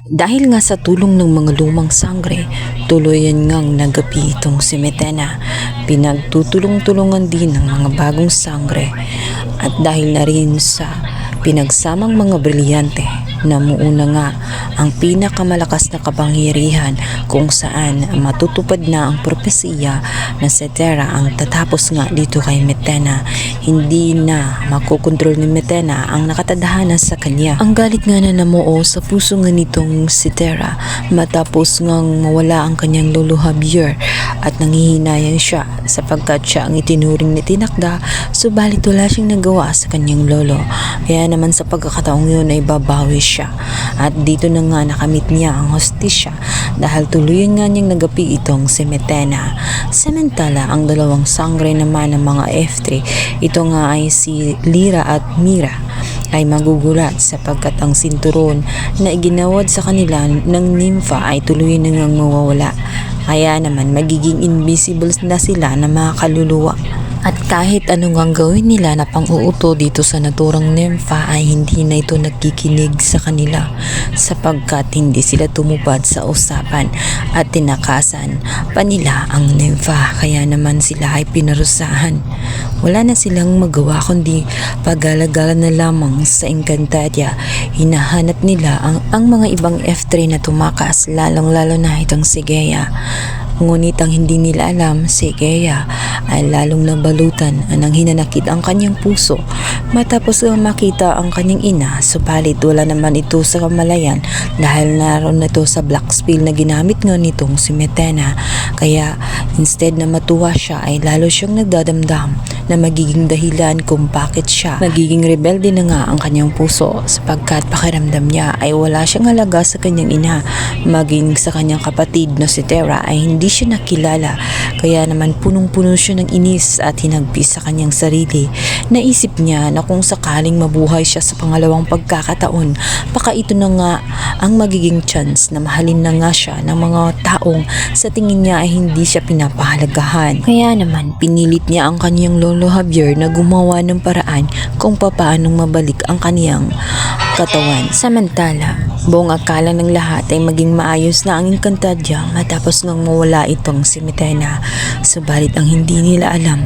Dahil nga sa tulong ng mga lumang sangre, tuluyan ngang nagapi itong si Metena. Pinagtutulong-tulungan din ng mga bagong sangre at dahil na rin sa pinagsamang mga brilyante, namuuna nga ang pinakamalakas na kapangyarihan kung saan matutupad na ang propesiya na si Terra ang tatapos nga dito kay Metena. Hindi na makokontrol ni Metena ang nakatadhana sa kanya. Ang galit nga na namuo sa puso nga nitong si Terra matapos ngang mawala ang kanyang lolo Javier at nangihinayang siya sapagkat siya ang itinuring ni tinakda, subalit wala siyang nagawa sa kanyang lolo. Kaya naman sa pagkakataong yun ay babawi siya at dito na nga nakamit niya ang hostisya dahil tuluyan nga niyang nagapi itong si Metena. Samantala ang dalawang sangre naman ng mga F3, ito nga ay si Lyra at Mira, ay magugulat sapagkat ang sinturon na iginawad sa kanila ng nympha ay tuluyan na ngang mawawala. Kaya naman magiging invisible na sila na mga kaluluwa. At kahit anong gawin nila na pang-uuto dito sa naturang nympha ay hindi na ito nagkikinig sa kanila sapagkat hindi sila tumupad sa usapan at tinakasan pa nila ang nympha. Kaya naman sila ay pinarusahan. Wala na silang magawa kundi paggalagala na lamang sa Encantadia. Hinahanap nila ang mga ibang F3 na tumakas, lalong-lalo na itong si Gaia. Ngunit ang hindi nila alam, si Gaia ay lalong nabalutan ng hinanakit ang kanyang puso matapos makita ang kanyang ina, subalit wala naman ito sa kamalayan dahil naroon na ito sa black spell na ginamit nga nitong si Metena. Kaya instead na matuwa siya ay lalo siyang nagdadamdam na magiging dahilan kung bakit siya nagiging rebelde na nga ang kanyang puso sapagkat pakiramdam niya ay wala siyang halaga sa kanyang ina, maging sa kanyang kapatid na si Terra ay hindi siya nakilala. Kaya naman punong-puno siya ng inis at hinagpis sa kanyang sarili. Naisip niya na kung sakaling mabuhay siya sa pangalawang pagkakataon, baka ito na nga ang magiging chance na mahalin na nga siya ng mga taong sa tingin niya ay hindi siya pinapahalagahan. Kaya naman pinilit niya ang kanyang lolo Javier na gumawa ng paraan kung papaanong mabalik ang kaniyang katawan. Samantala, buong akala ng lahat ay maging maayos na ang Encantadia matapos ngang mawala itong si Metena. Subalit ang hindi nila alam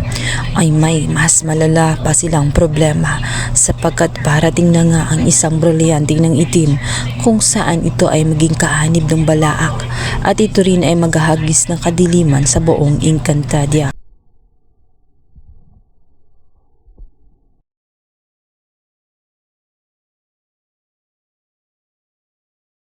ay may mas malala pa silang problema sapagkat parating na nga ang isang brilyante ng itim kung saan ito ay maging kaanib ng balaak at ito rin ay maghahagis ng kadiliman sa buong Encantadia.